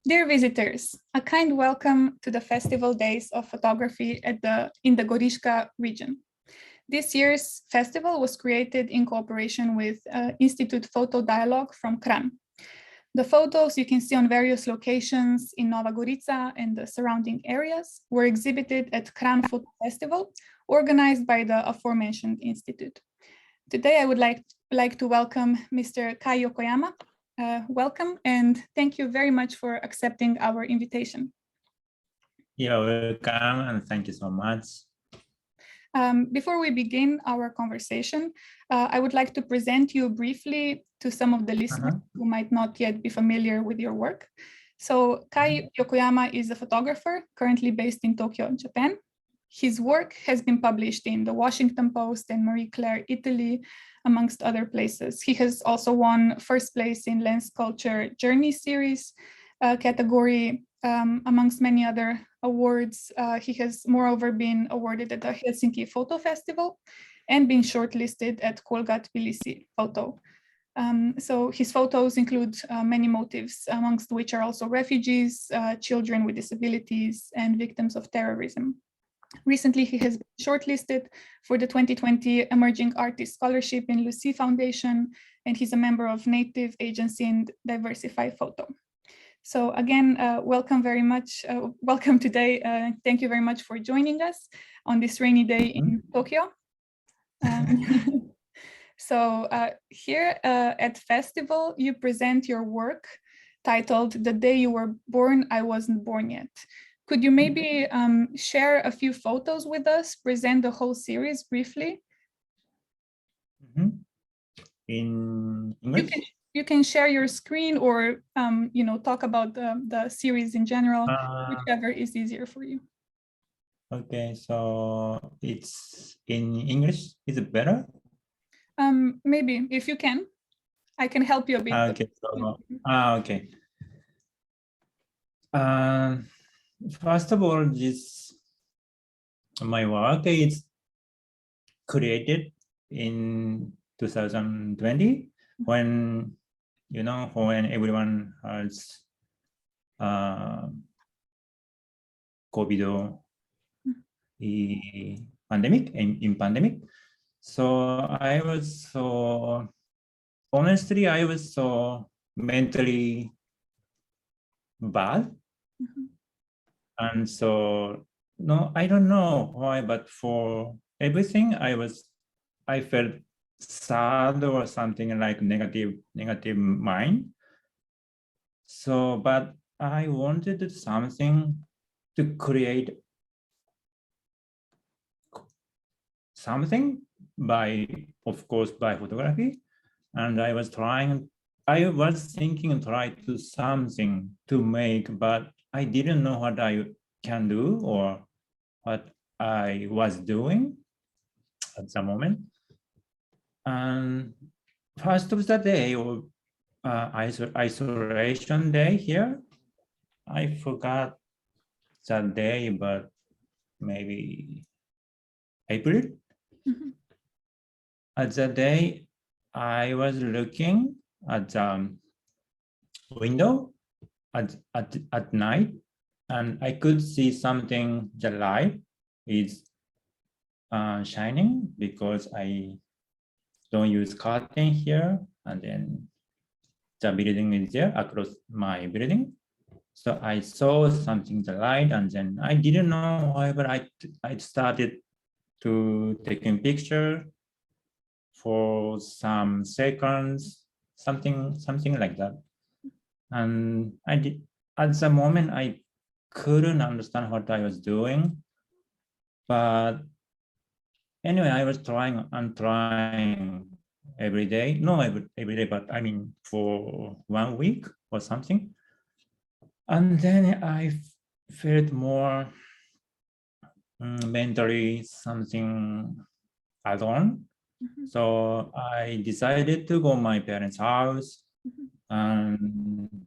Dear visitors, a kind welcome to the Festival Days of Photography in the Goriška region. This year's festival was created in cooperation with Institute Photo Dialogue from Kran. The photos you can see on various locations in Nova Gorica and the surrounding areas were exhibited at Kran Photo Festival, organized by the aforementioned institute. Today, I would like to welcome Mr. Kai Yokoyama. Welcome, and thank you very much for accepting our invitation. You're welcome, and thank you so much. Before we begin our conversation, I would like to present you briefly to some of the listeners who might not yet be familiar with your work. So Kai Yokoyama is a photographer currently based in Tokyo, Japan. His work has been published in the Washington Post and Marie Claire, Italy, amongst other places. He has also won first place in Lens Culture Journey Series category, amongst many other awards. He has moreover been awarded at the Helsinki Photo Festival and been shortlisted at Kolga Tbilisi Photo. So his photos include many motives, amongst which are also refugees, children with disabilities, and victims of terrorism. Recently, he has been shortlisted for the 2020 Emerging Artist Scholarship in Lucy Foundation, and he's a member of Native Agency and Diversify Photo. So again, welcome very much. Welcome today. Thank you very much for joining us on this rainy day in Tokyo. So here at Festival, you present your work titled "The Day You Were Born, I Wasn't Born Yet." Could you maybe share a few photos with us, present the whole series briefly? In English? You can share your screen or talk about the series in general, whichever is easier for you. Okay, so it's in English. Is it better? Maybe if you can, I can help you a bit. Okay, so okay. First of all, my work is created in 2020 when everyone has COVID pandemic in pandemic. So I was so mentally bad. And so, no, I don't know why, but for everything I felt sad or something like negative mind. So, but I wanted something to create something of course, by photography. And I was thinking and try to do something to make, but I didn't know what I can do or what I was doing at the moment. And first of the day of isolation day here, I forgot that day, but maybe April. At that day, I was looking at the window at night, and I could see something. The light is shining because I don't use curtain here, and then the building is there across my building. So I saw something, the light, and then I didn't know. However, I started to taking picture for some seconds, something like that. And I did at the moment I couldn't understand what I was doing, but anyway, I was trying every day. No, every day, but I mean for 1 week or something. And then I felt more mentally something alone. So I decided to go to my parents' house. And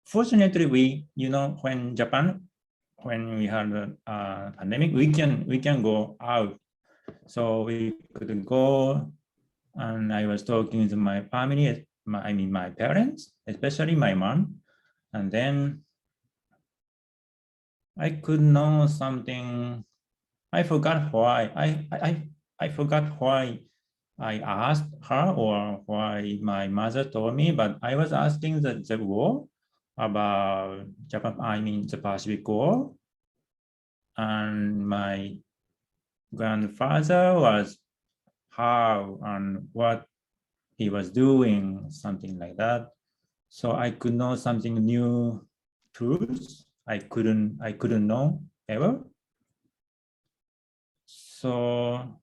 fortunately, when we had a pandemic, we can go out. So we could go, and I was talking to my family, my parents, especially my mom. And then I could know something. I forgot why. I forgot why I asked her or why my mother told me, but I was asking the war about Japan, I mean the Pacific War. And my grandfather was how and what he was doing, something like that. So I could know something new truths I couldn't know ever. So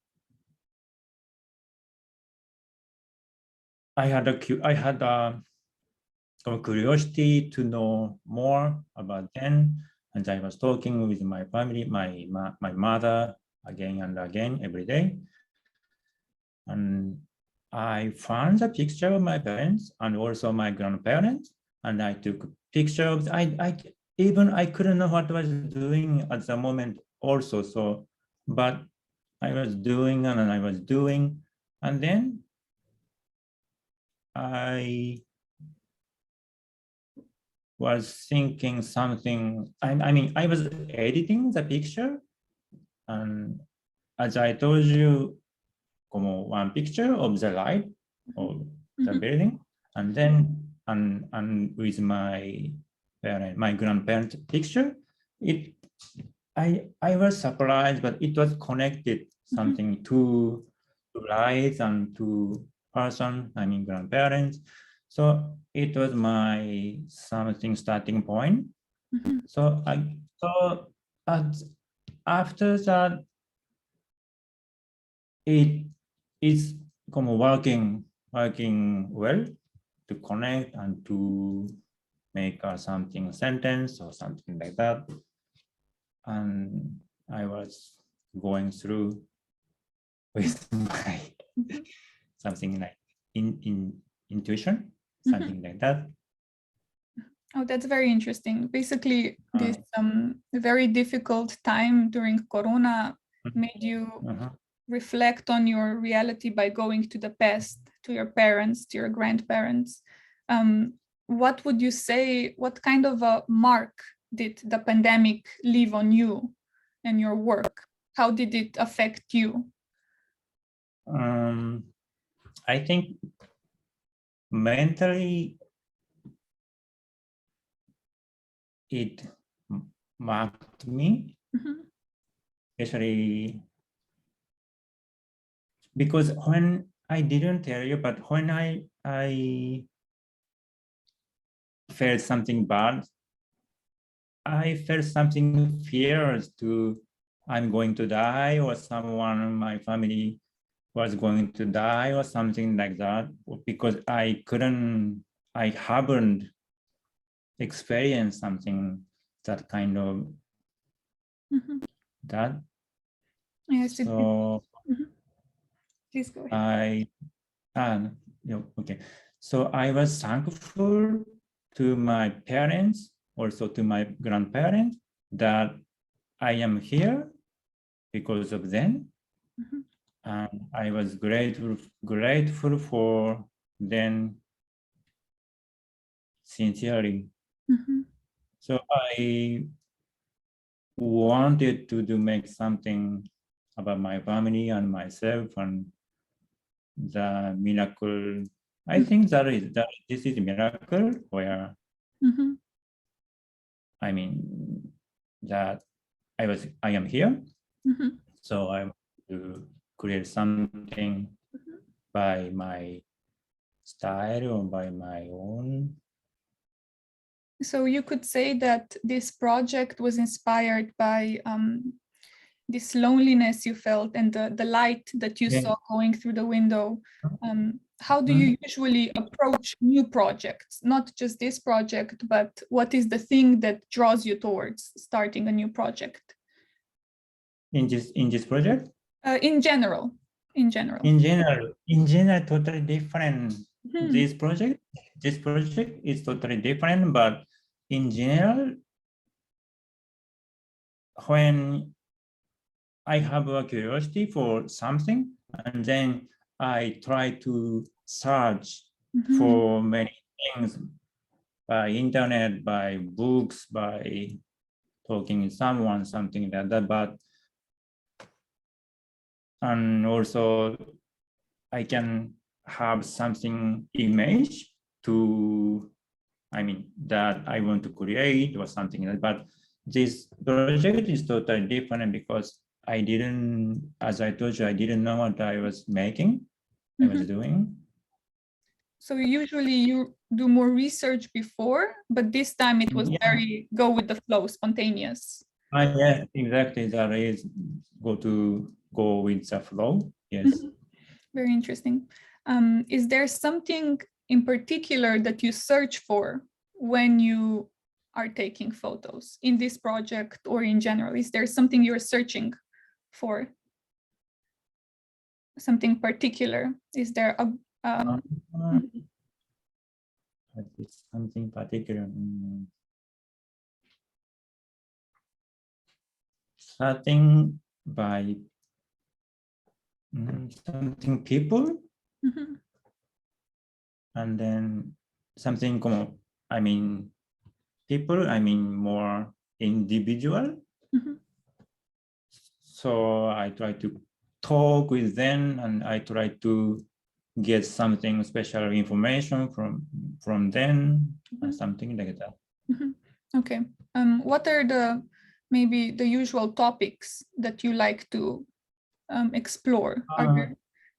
I had a curiosity to know more about them, and I was talking with my family, my mother again and again every day, and I found a picture of my parents and also my grandparents, and I took pictures. I couldn't know what I was doing at the moment also. So, but I was doing and I was doing, and then I was thinking something. I mean, I was editing the picture, and as I told you, one picture of the light of the building, and then and with my parent, my grandparents' picture, I was surprised, but it was connected something to lights and to person, I mean grandparents. So it was my something starting point. So after that, it is working well to connect and to make something sentence or something like that. And I was going through with my something like intuition, something like that. Oh, that's very interesting. Basically, this very difficult time during Corona made you reflect on your reality by going to the past, to your parents, to your grandparents. What would you say, what kind of a mark did the pandemic leave on you and your work? How did it affect you? I think mentally it marked me, especially because when I didn't tell you, but when I felt something bad, I felt something fears to I'm going to die, or someone in my family was going to die or something like that, because I haven't experienced something that kind of that. Yes. So please go ahead. Okay. So I was thankful to my parents, also to my grandparents, that I am here because of them. And I was grateful for them sincerely. So I wanted to make something about my family and myself and the miracle. I think this is a miracle where I mean that I am here. So I want to create something by my style or by my own. So you could say that this project was inspired by this loneliness you felt and the light that you saw going through the window. How do you usually approach new projects? Not just this project, but what is the thing that draws you towards starting a new project? In this project? In general. In general, totally different. This project is totally different, but in general, when I have a curiosity for something, and then I try to search for many things by internet, by books, by talking with someone, something like that. But and also I can have something image to, I mean, that I want to create or something like that. But this project is totally different because I didn't, as I told you, I didn't know what I was making, I was doing. So usually you do more research before, but this time it was very go with the flow, spontaneous. Yeah, exactly. That is go with the flow. Yes. Very interesting. Is there something in particular that you search for when you are taking photos in this project or in general? Is there something you're searching for? Something particular? Is there a it's something particular. Starting by something people, and then something como, I mean, people, I mean more individual. So I try to talk with them and I try to get something special information from them and something like that. Okay. What are the maybe the usual topics that you like to explore?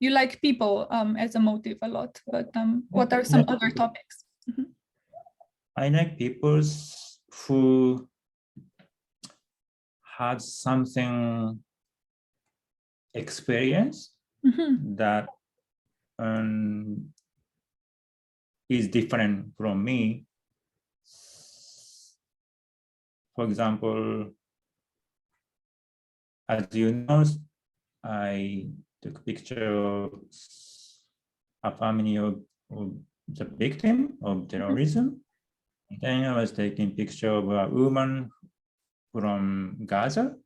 You like people as a motive a lot, but what are some other topics? I like people who had something experience that is different from me. For example, as you know, I took a picture of a family of the victim of terrorism. Then I was taking picture of a woman from Gaza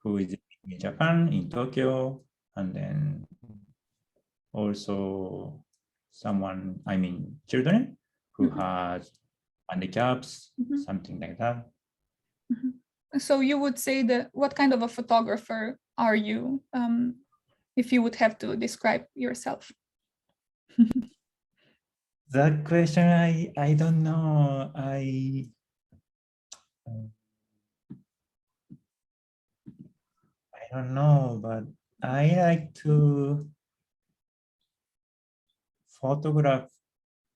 who is in Japan, in Tokyo, and then also someone, I mean, children who has handicaps, something like that. So you would say that what kind of a photographer are you, if you would have to describe yourself? That question, I don't know. I don't know, but I like to photograph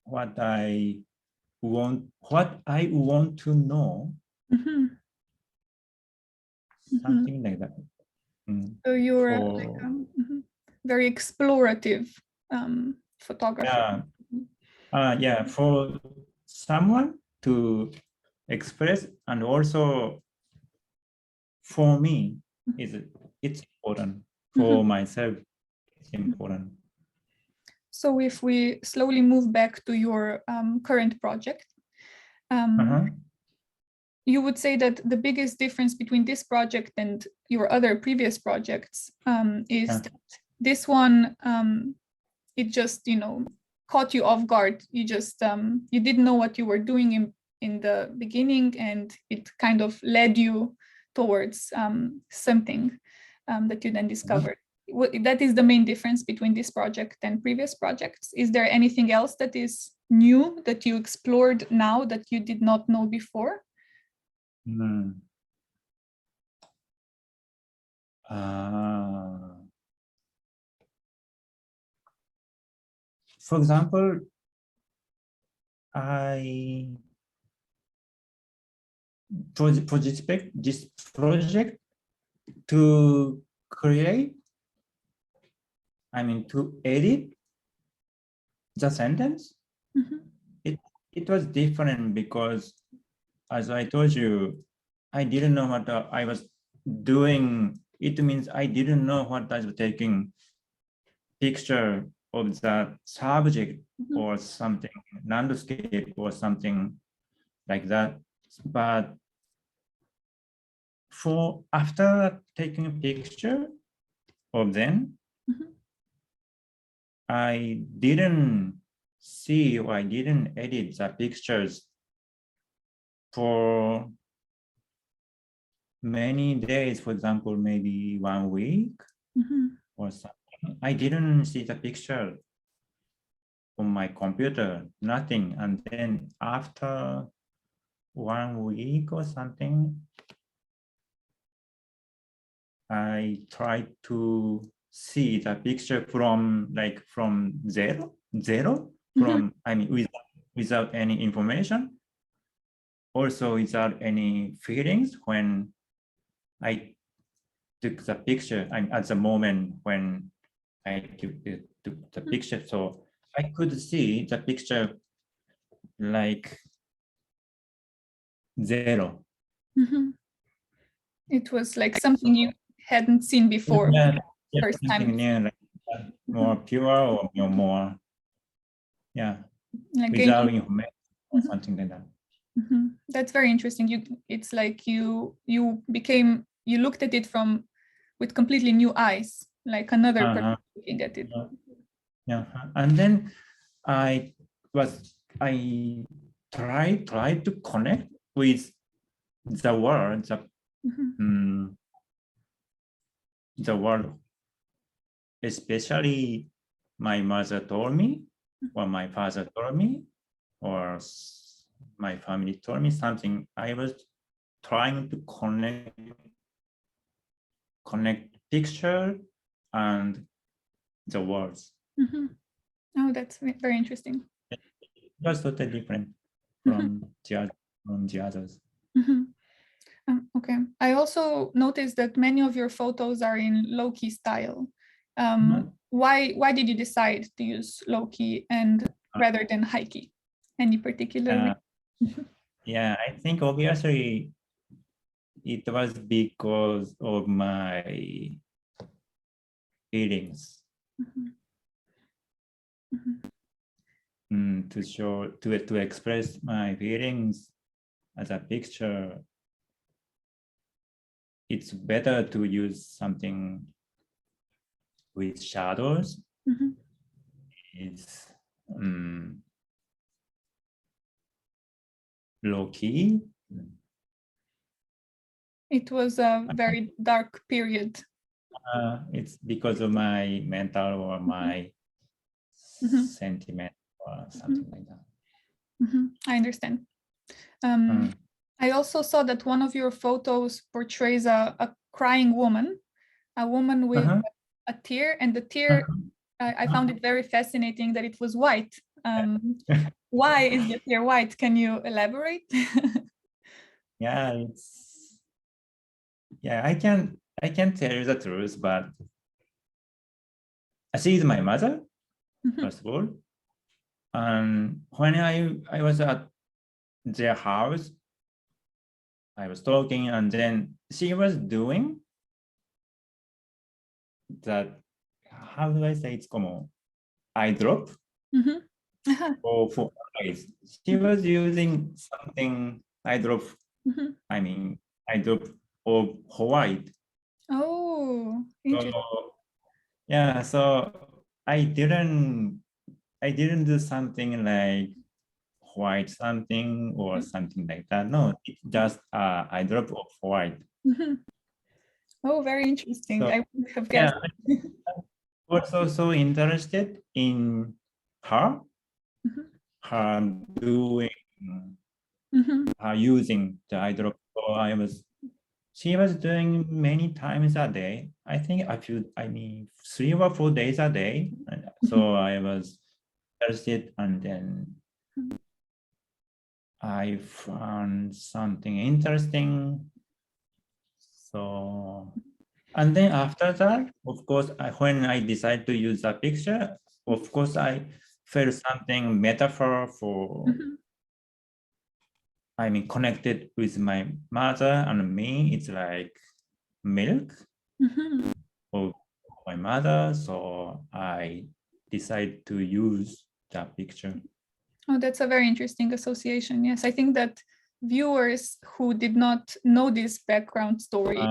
what I want to know. Something like that. So you're like very explorative photographer. Yeah, for someone to express, and also for me, it's important. For myself, it's important. So if we slowly move back to your current project, you would say that the biggest difference between this project and your other previous projects is that this one, it just, caught you off guard. You just, you didn't know what you were doing in the beginning, and it kind of led you towards something that you then discovered. That is the main difference between this project and previous projects. Is there anything else that is new that you explored now that you did not know before? For example, for this project to create, I mean, to edit the sentence, it was different because, as I told you, I didn't know what I was doing. It means I didn't know what I was taking picture of the subject or something, landscape or something like that. But after taking a picture of them, I didn't see or I didn't edit the pictures for many days, for example, maybe 1 week or something. I didn't see the picture on my computer, nothing. And then after 1 week or something, I tried to see the picture from zero, from, I mean, without any information, also without any feelings when I took the picture and at the moment when I took the picture. So I could see the picture like zero. It was like something you hadn't seen before. Yeah, First something time. new, like more pure or more, Like without information or something like that. That's very interesting. It's like you looked at it with completely new eyes, like another person looking at it. And then I tried to connect with the world, the world, especially my mother told me, or my father told me, or my family told me something. I was trying to connect picture and the words. Oh, that's very interesting. That's totally different from the others. Okay. I also noticed that many of your photos are in low-key style. Why did you decide to use low-key and rather than high-key? Any particular reason? Yeah, I think obviously it was because of my feelings. To express my feelings as a picture, it's better to use something with shadows. It's low-key. It was a very dark period. It's because of my mental or my sentiment or something like that. I understand. I also saw that one of your photos portrays a crying woman, a woman with a tear, and the tear, I found it very fascinating that it was white. Why is the tear white? Can you elaborate? I can tell you the truth, but she is my mother, first of all. And when I was at their house, I was talking, and then she was doing that, how do I say, it's como eye drop or for eyes. She was using something eye drop, I mean eye drop of white. Oh, interesting. So I didn't do something like white something or something like that. No, it's just eye drop of white. Oh, very interesting. So, I would have guessed. I was also interested in her doing, her using the eye drop. So she was doing many times a day. I think 3 or 4 days a day. So I was interested, and then I found something interesting. So, and then after that, of course, when I decided to use the picture, of course, I felt something metaphor for, connected with my mother and me. It's like milk of my mother. So I decided to use that picture. Oh, that's a very interesting association. Yes, I think that viewers who did not know this background story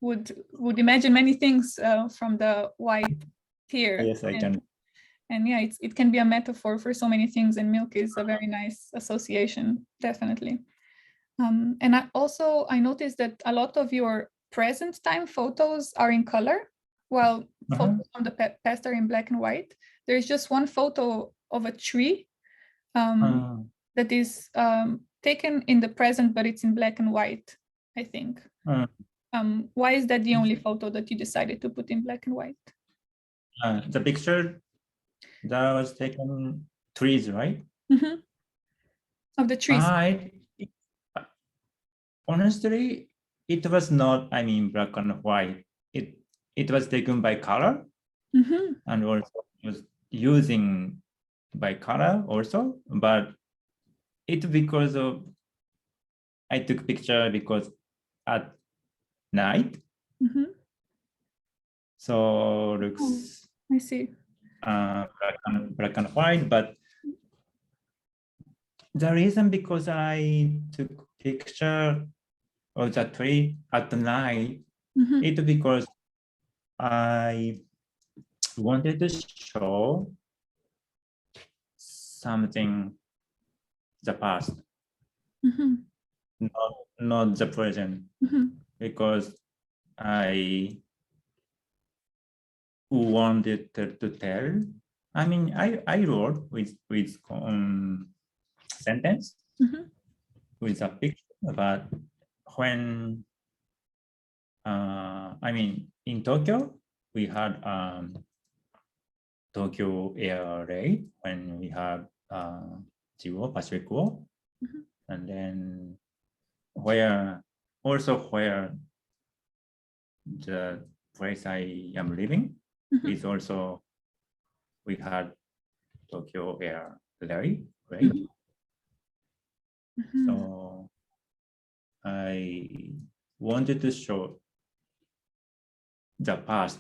would imagine many things from the white tear. Yes, I can. And yeah, it can be a metaphor for so many things, and milk is a very nice association, definitely. And I noticed that a lot of your present time photos are in color, while photos from the past are in black and white. There is just one photo of a tree that is taken in the present, but it's in black and white, I think. Why is that the only photo that you decided to put in black and white? The picture that was taken trees, right? Of the trees. Honestly, it was not, I mean, black and white. It was taken by color, and also was using by color also, but it's because of I took picture because at night. So looks I see. Black and white, but the reason because I took picture of the tree at the night, it's because I wanted to show something the past, not the present, because I wanted to tell. I mean, I wrote with sentence with a picture, but when I mean in Tokyo, we had Tokyo air raid when we had War, Pacific War, and then where the place I am living is also we had Tokyo air raid. So I wanted to show the past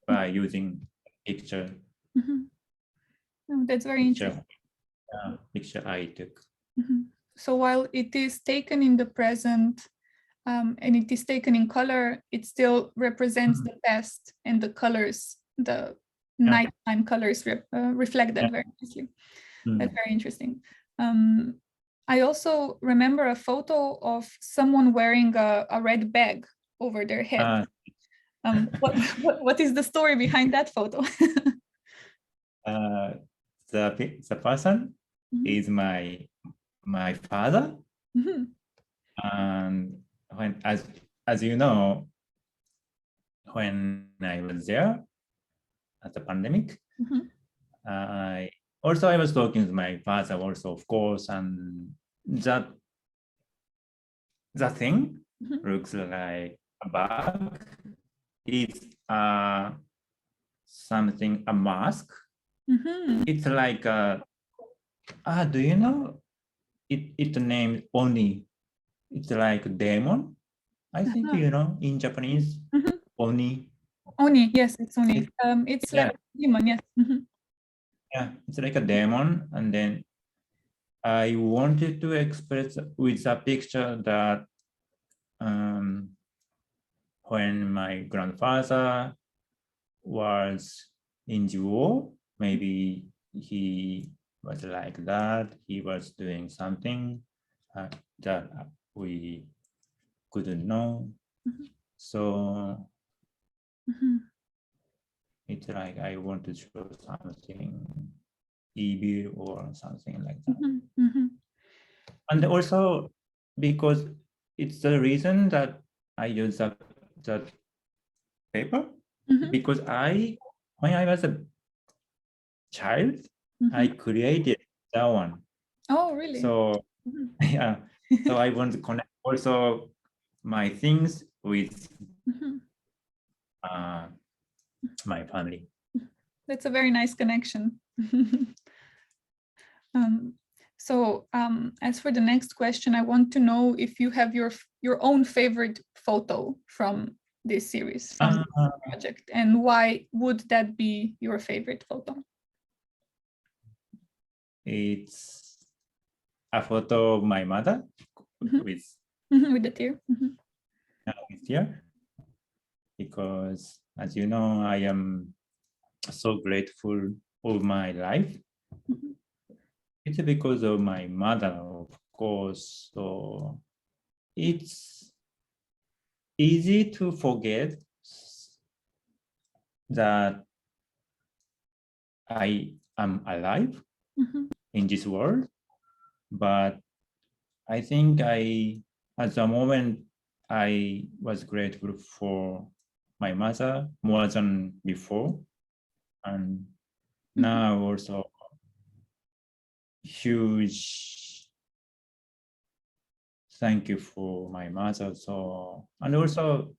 by using picture. Oh, that's very interesting. Picture I took. So while it is taken in the present and it is taken in color, it still represents the past, and the colors, the nighttime colors reflect that very nicely. That's very interesting. I also remember a photo of someone wearing a red bag over their head. What is the story behind that photo? The person is my father, and when as you know, when I was there at the pandemic, I was talking with my father also, of course, and the thing looks like a bag. It's something, a mask. It's like do you know it named Oni? It's like demon. I think you know in Japanese. Oni. Oni, yes, it's Oni. It's like a demon, yes. Yeah, it's like a demon, and then I wanted to express with a picture that when my grandfather was in the war, maybe he was like that. He was doing something that we couldn't know. So it's like I want to show something evil or something like that. And also because it's the reason that I use that paper, because when I was a child, I created that one. Oh, really? So yeah, so I want to connect also my things with my family. That's a very nice connection. So as for the next question, I want to know if you have your own favorite photo from this series, from this project, and why would that be your favorite photo? It's a photo of my mother with the tear. With tear, because as you know, I am so grateful of my life. It's because of my mother, of course. So it's easy to forget that I am alive in this world. But I think at the moment, I was grateful for my mother more than before. And now also huge thank you for my mother. So, and also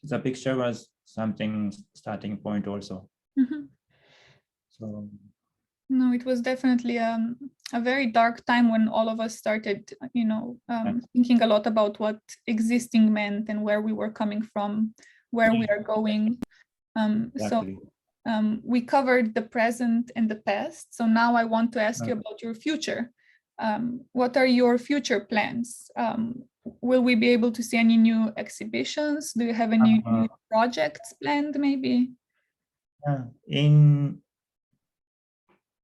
the picture was something starting point also. So no, it was definitely a very dark time when all of us started, thinking a lot about what existing meant and where we were coming from, where we are going. exactly. So we covered the present and the past. So now I want to ask you about your future. What are your future plans? Will we be able to see any new exhibitions? Do you have any new projects planned maybe? In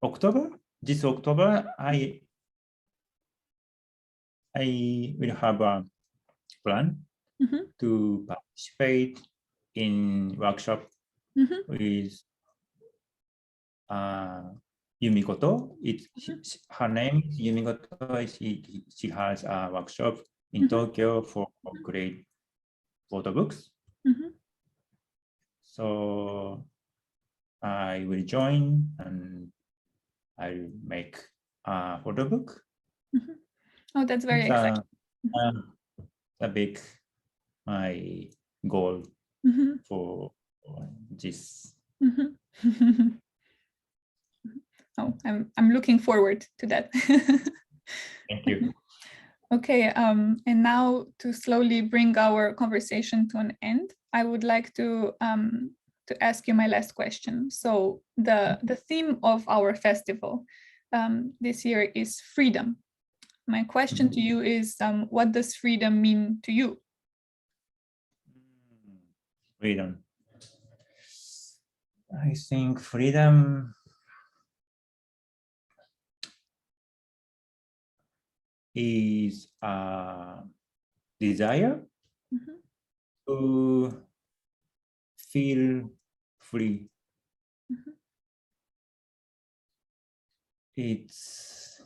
October, this October, I will have a plan to participate in workshop with Yumikoto. Her name is Yumikoto. She has a workshop in Tokyo for great photo books. So I will join and I will make a photo book. Oh, that's very exciting. A big my goal for this. Oh, I'm looking forward to that. Thank you. Okay, and now to slowly bring our conversation to an end, I would like to ask you my last question. So the theme of our festival this year is freedom. My question to you is, what does freedom mean to you? Freedom. I think freedom is a desire to feel free. It's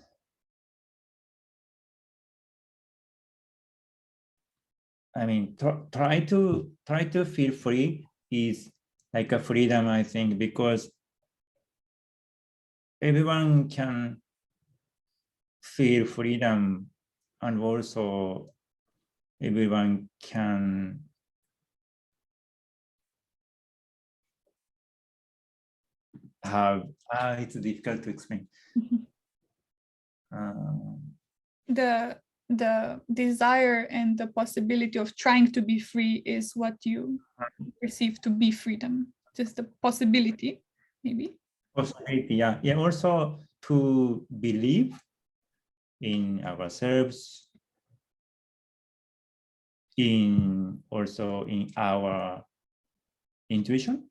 try to feel free is like a freedom, I think, because everyone can feel freedom, and also everyone can have it's difficult to explain. The desire and the possibility of trying to be free is what you perceive to be freedom. Just the possibility, maybe. Possibility, yeah. Also to believe in ourselves, in our intuition.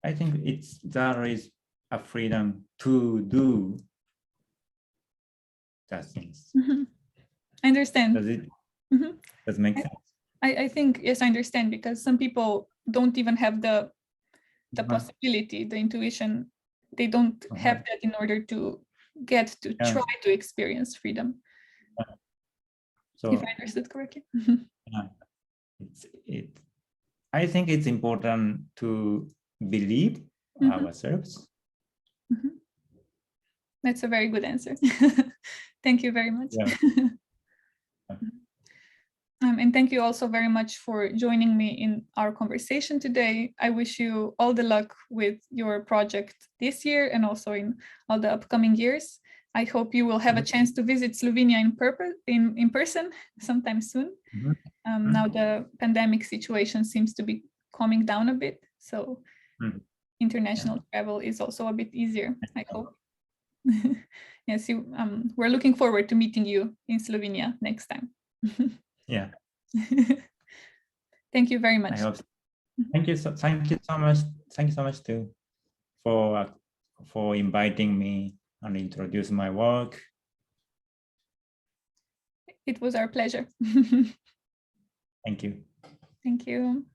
I think there is a freedom to do that things. I understand. Does it make sense? I think, yes, I understand, because some people don't even have the possibility, the intuition. They don't have that in order to get to try to experience freedom. So, if I understood correctly. I think it's important to believe ourselves. That's a very good answer. Thank you very much. And thank you also very much for joining me in our conversation today. I wish you all the luck with your project this year and also in all the upcoming years. I hope you will have a chance to visit Slovenia in person sometime soon. Now the pandemic situation seems to be calming down a bit, so international travel is also a bit easier, I hope. Yes, we're looking forward to meeting you in Slovenia next time. Yeah. Thank you very much. I hope so. Thank you so much. Thank you so much too for inviting me and introduce my work. It was our pleasure. Thank you. Thank you.